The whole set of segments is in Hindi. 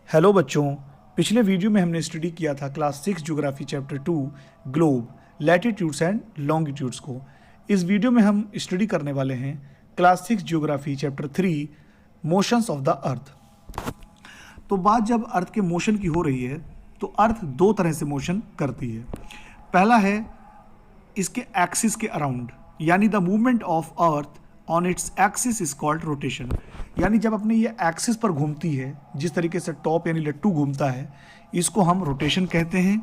हेलो बच्चों। पिछले वीडियो में हमने स्टडी किया था class 6 geography chapter 2 globe latitudes and longitudes को। इस वीडियो में हम स्टडी करने वाले हैं class 6 geography chapter 3 motions of the earth. तो बात जब अर्थ के मोशन की हो रही है तो अर्थ दो तरह से मोशन करती है। पहला है इसके एक्सिस के अराउंड, यानी the movement of earth on its axis is called rotation. यानी जब अपने ये एक्सिस पर घूमती है, जिस तरीके से टॉप यानी लट्टू घूमता है, इसको हम रोटेशन कहते हैं।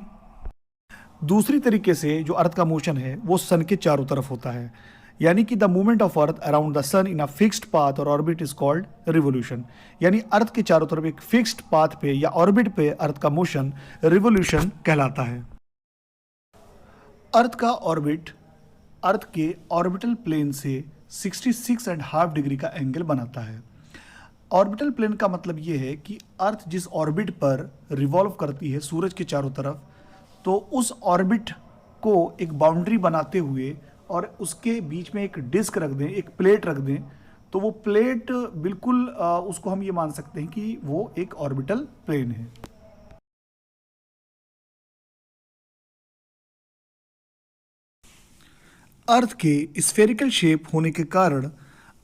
दूसरी तरीके से जो अर्थ का मोशन है वो सन के चारों तरफ होता है, यानी कि the movement of earth around the sun in a fixed path और ऑर्बिट इज कॉल्ड रिवोल्यूशन। यानी अर्थ के चारों तरफ एक फिक्स्ड पाथ पे या ऑर्बिट पे अर्थ का मोशन रिवोल्यूशन कहलाता है। अर्थ का ऑर्बिट अर्थ के ऑर्बिटल प्लेन से 66.5 डिग्री का एंगल बनाता है। ऑर्बिटल प्लेन का मतलब ये है कि अर्थ जिस ऑर्बिट पर रिवॉल्व करती है सूरज के चारों तरफ, तो उस ऑर्बिट को एक बाउंड्री बनाते हुए और उसके बीच में एक डिस्क रख दें, एक प्लेट रख दें, तो वो प्लेट बिल्कुल उसको हम ये मान सकते हैं कि वो एक ऑर्बिटल प्लेन है। अर्थ के स्फेरिकल शेप होने के कारण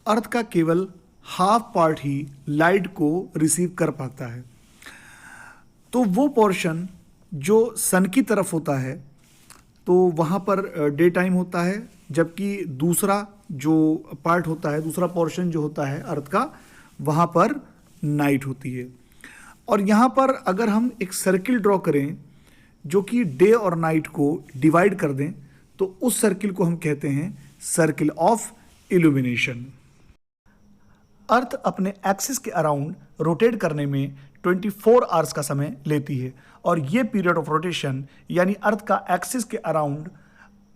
अर्थ का केवल हाफ पार्ट ही लाइट को रिसीव कर पाता है। तो वो पोर्शन जो सन की तरफ होता है तो वहाँ पर डे टाइम होता है, जबकि दूसरा जो पार्ट होता है, दूसरा पोर्शन जो होता है अर्थ का, वहाँ पर नाइट होती है। और यहाँ पर अगर हम एक सर्किल ड्रॉ करें जो कि डे और नाइट को डिवाइड कर दें, तो उस सर्किल को हम कहते हैं सर्किल ऑफ इल्यूमिनेशन। अर्थ अपने एक्सिस के अराउंड रोटेट करने में 24 आवर्स का समय लेती है, और ये पीरियड ऑफ रोटेशन यानी अर्थ का एक्सिस के अराउंड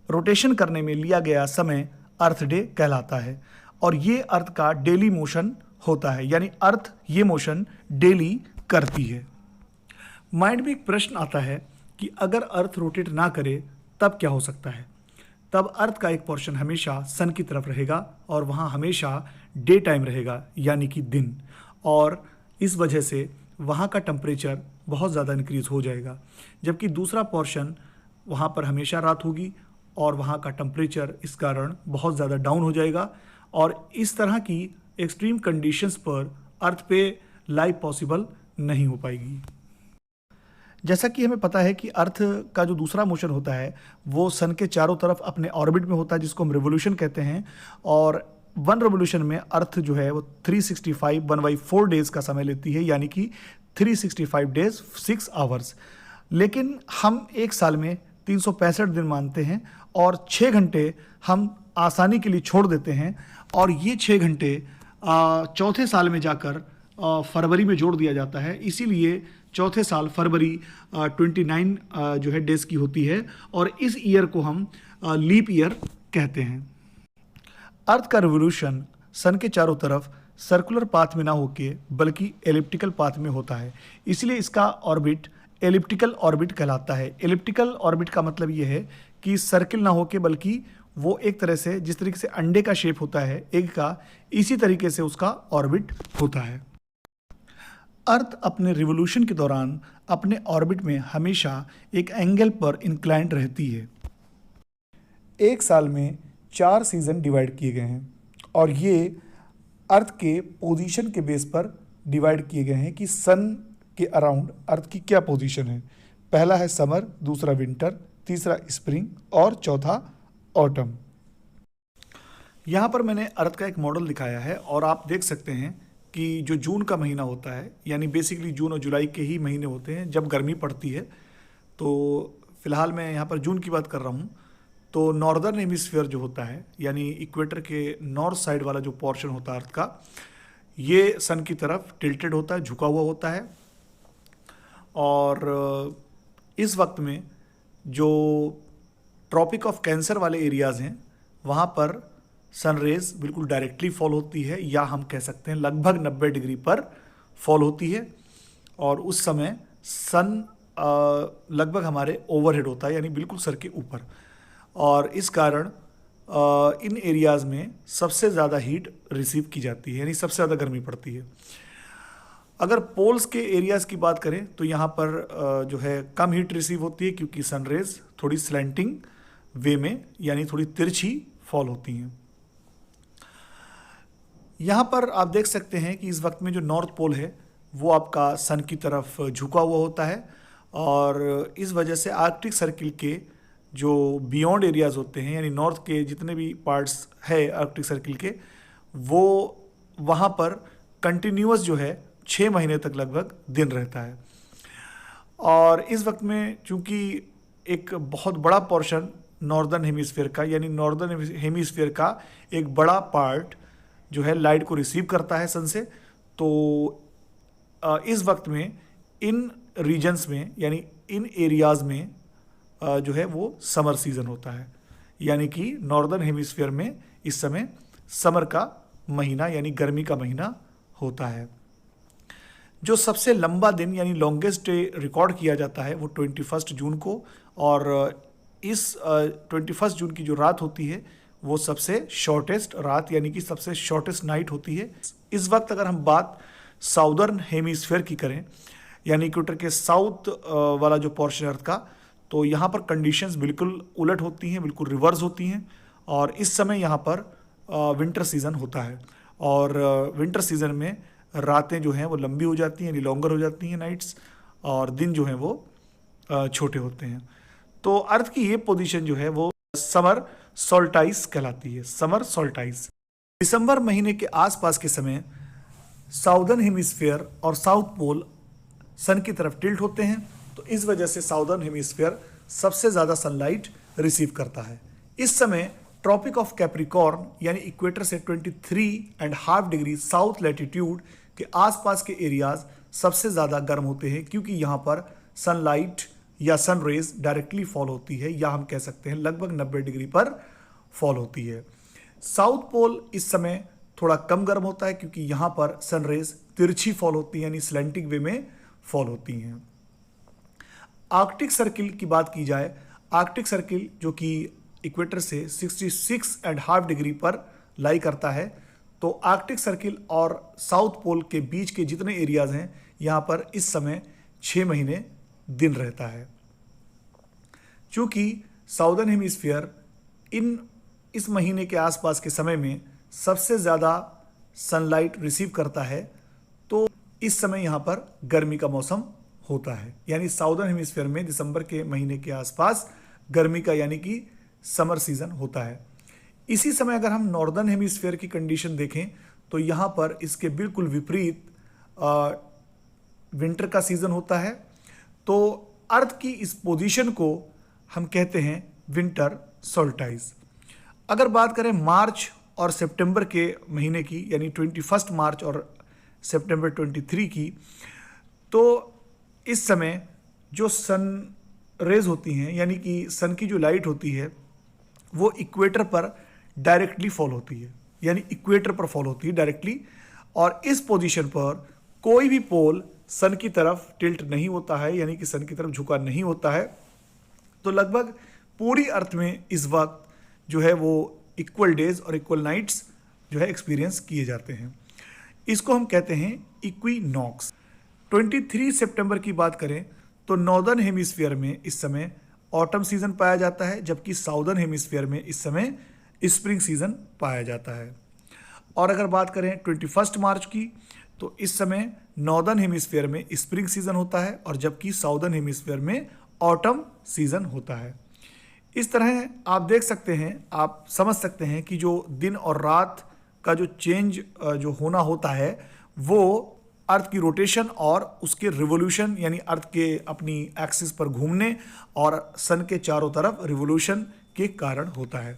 रोटेशन करने में लिया गया समय अर्थ डे कहलाता है। और ये अर्थ का डेली मोशन होता है, यानी अर्थ ये मोशन डेली करती है। माइंड में एक प्रश्न आता है कि अगर अर्थ रोटेट ना करे तब क्या हो सकता है। तब अर्थ का एक पोर्शन हमेशा सन की तरफ रहेगा और वहाँ हमेशा डे टाइम रहेगा, यानी कि दिन, और इस वजह से वहाँ का टेम्परेचर बहुत ज़्यादा इंक्रीज़ हो जाएगा। जबकि दूसरा पोर्शन वहाँ पर हमेशा रात होगी और वहाँ का टेम्परेचर इस कारण बहुत ज़्यादा डाउन हो जाएगा, और इस तरह की एक्सट्रीम कंडीशंस पर अर्थ पे लाइफ पॉसिबल नहीं हो पाएगी। जैसा कि हमें पता है कि अर्थ का जो दूसरा मोशन होता है वो सन के चारों तरफ अपने ऑर्बिट में होता है, जिसको हम रिवोल्यूशन कहते हैं। और वन रिवोल्यूशन में अर्थ जो है वो 365 1/4 डेज का समय लेती है, यानी कि 365 डेज 6 आवर्स। लेकिन हम एक साल में 365 दिन मानते हैं और 6 घंटे हम आसानी के लिए छोड़ देते हैं, और ये 6 घंटे चौथे साल में जाकर फरवरी में जोड़ दिया जाता है। इसीलिए चौथे साल फरवरी 29 जो है डेज की होती है, और इस ईयर को हम लीप ईयर कहते हैं। अर्थ का रिवोल्यूशन सन के चारों तरफ सर्कुलर पाथ में ना होके बल्कि एलिप्टिकल पाथ में होता है, इसलिए इसका ऑर्बिट एलिप्टिकल ऑर्बिट कहलाता है। एलिप्टिकल ऑर्बिट का मतलब ये है कि सर्किल ना होके बल्कि वो एक तरह से जिस तरीके से अंडे का शेप होता है एग का, इसी तरीके से उसका ऑर्बिट होता है। अर्थ अपने रिवोल्यूशन के दौरान अपने ऑर्बिट में हमेशा एक एंगल पर इंक्लाइंड रहती है। एक साल में 4 सीजन डिवाइड किए गए हैं, और ये अर्थ के पोजीशन के बेस पर डिवाइड किए गए हैं कि सन के अराउंड अर्थ की क्या पोजीशन है। पहला है समर, दूसरा विंटर, तीसरा स्प्रिंग और चौथा ऑटम। यहाँ पर मैंने अर्थ का एक मॉडल दिखाया है, और आप देख सकते हैं कि जो जून का महीना होता है, यानी बेसिकली जून और जुलाई के ही महीने होते हैं जब गर्मी पड़ती है। तो फिलहाल मैं यहाँ पर जून की बात कर रहा हूँ। तो नॉर्दर्न हेमिस्फीयर जो होता है, यानी इक्वेटर के नॉर्थ साइड वाला जो पोर्शन होता है अर्थ का, ये सन की तरफ टिल्टेड होता है, झुका हुआ होता है। और इस वक्त में जो ट्रॉपिक ऑफ कैंसर वाले एरियाज़ हैं वहाँ पर सन रेज बिल्कुल डायरेक्टली फॉल होती है, या हम कह सकते हैं लगभग 90 डिग्री पर फॉल होती है। और उस समय सन लगभग हमारे ओवरहेड होता है, यानी बिल्कुल सर के ऊपर, और इस कारण इन एरियाज़ में सबसे ज़्यादा हीट रिसीव की जाती है, यानी सबसे ज़्यादा गर्मी पड़ती है। अगर पोल्स के एरियाज की बात करें तो यहाँ पर जो है कम हीट रिसीव होती है, क्योंकि सनरेज थोड़ी स्लैंटिंग वे में यानी थोड़ी तिरछी फॉल होती हैं। यहाँ पर आप देख सकते हैं कि इस वक्त में जो नॉर्थ पोल है वो आपका सन की तरफ झुका हुआ होता है, और इस वजह से आर्कटिक सर्किल के जो बियॉन्ड एरियाज होते हैं, यानी नॉर्थ के जितने भी पार्ट्स है आर्कटिक सर्किल के, वो वहाँ पर कंटिन्यूअस जो है 6 महीने तक लगभग दिन रहता है। और इस वक्त में चूंकि एक बहुत बड़ा पोर्शन नॉर्दर्न हेमिस्फीयर का, यानी नॉर्दर्न हेमिस्फीयर का एक बड़ा पार्ट जो है लाइट को रिसीव करता है सन से, तो इस वक्त में इन रीजन्स में यानी इन एरियाज में जो है वो समर सीजन होता है, यानी कि नॉर्दर्न हेमिस्फीयर में इस समय समर का महीना यानी गर्मी का महीना होता है। जो सबसे लंबा दिन यानी लॉन्गेस्ट डे रिकॉर्ड किया जाता है वो 21 जून को, और इस 21 जून की जो रात होती है वो सबसे शॉर्टेस्ट रात यानी कि सबसे शॉर्टेस्ट नाइट होती है। इस वक्त अगर हम बात साउदर्न हेमिस्फीयर की करें, यानी इक्वेटर के साउथ वाला जो पोर्शन अर्थ का, तो यहाँ पर कंडीशंस बिल्कुल उलट होती हैं, बिल्कुल रिवर्स होती हैं, और इस समय यहाँ पर विंटर सीज़न होता है, और विंटर सीज़न में रातें जो हैं वो लंबी हो जाती हैं, यानी लॉन्गर हो जाती हैं नाइट्स, और दिन जो हैं वो छोटे होते हैं। तो अर्थ की ये पोजीशन जो है वो समर सोल्टाइस कहलाती है, समर सोल्टाइस। दिसंबर महीने के आसपास के समय साउदर्न हेमिस्फीयर और साउथ पोल सन की तरफ टिल्ट होते हैं, तो इस वजह से साउदर्न हेमिस्फीयर सबसे ज़्यादा सनलाइट रिसीव करता है। इस समय ट्रॉपिक ऑफ कैप्रिकॉर्न यानी इक्वेटर से 23.5 डिग्री साउथ लैटिट्यूड के आसपास के एरियाज सबसे ज़्यादा गर्म होते हैं, क्योंकि यहाँ पर सनलाइट या सन रेज डायरेक्टली फॉल होती है, या हम कह सकते हैं लगभग 90 डिग्री पर फॉल होती है। साउथ पोल इस समय थोड़ा कम गर्म होता है, क्योंकि यहाँ पर सन रेज तिरछी फॉल होती है यानी स्लैंटिंग वे में फॉल होती हैं। आर्कटिक सर्किल की बात की जाए, आर्कटिक सर्किल जो कि इक्वेटर से 66.5 डिग्री पर लाई करता है, तो आर्कटिक सर्किल और साउथ पोल के बीच के जितने एरियाज हैं यहाँ पर इस समय 6 महीने दिन रहता है। चूँकि साउदर्न हेमिस्फीयर इस महीने के आसपास के समय में सबसे ज़्यादा सनलाइट रिसीव करता है, तो इस समय यहाँ पर गर्मी का मौसम होता है, यानी साउदर्न हेमिस्फीयर में दिसंबर के महीने के आसपास गर्मी का यानी कि समर सीजन होता है। इसी समय अगर हम नॉर्दर्न हेमिस्फीयर की कंडीशन देखें तो यहाँ पर इसके बिल्कुल विपरीत विंटर का सीजन होता है, तो अर्थ की इस पोजीशन को हम कहते हैं विंटर सोल्टाइस। अगर बात करें मार्च और सितंबर के महीने की, यानी 21 मार्च और सितंबर 23 की, तो इस समय जो सन रेज होती हैं यानी कि सन की जो लाइट होती है वो इक्वेटर पर डायरेक्टली फॉल होती है, यानी इक्वेटर पर फॉल होती है डायरेक्टली, और इस पोजीशन पर कोई भी पोल सन की तरफ टिल्ट नहीं होता है, यानी कि सन की तरफ झुका नहीं होता है। तो लगभग पूरी अर्थ में इस वक्त जो है वो इक्वल डेज और इक्वल नाइट्स जो है एक्सपीरियंस किए जाते हैं। इसको हम कहते हैं इक्विनॉक्स। 23 सितंबर की बात करें तो नॉर्दर्न हेमिस्फीयर में इस समय ऑटम सीजन पाया जाता है, जबकि साउदर्न हेमिस्फीयर में इस समय स्प्रिंग सीजन पाया जाता है। और अगर बात करें 21 मार्च की, तो इस समय नॉर्दर्न हेमिस्फीयर में स्प्रिंग सीजन होता है, और जबकि साउदर्न हेमिस्फीयर में ऑटम सीजन होता है। इस तरह आप देख सकते हैं, आप समझ सकते हैं कि जो दिन और रात का जो चेंज जो होना होता है वो अर्थ की रोटेशन और उसके रिवोल्यूशन यानी अर्थ के अपनी एक्सिस पर घूमने और सन के चारों तरफ रिवोल्यूशन के कारण होता है।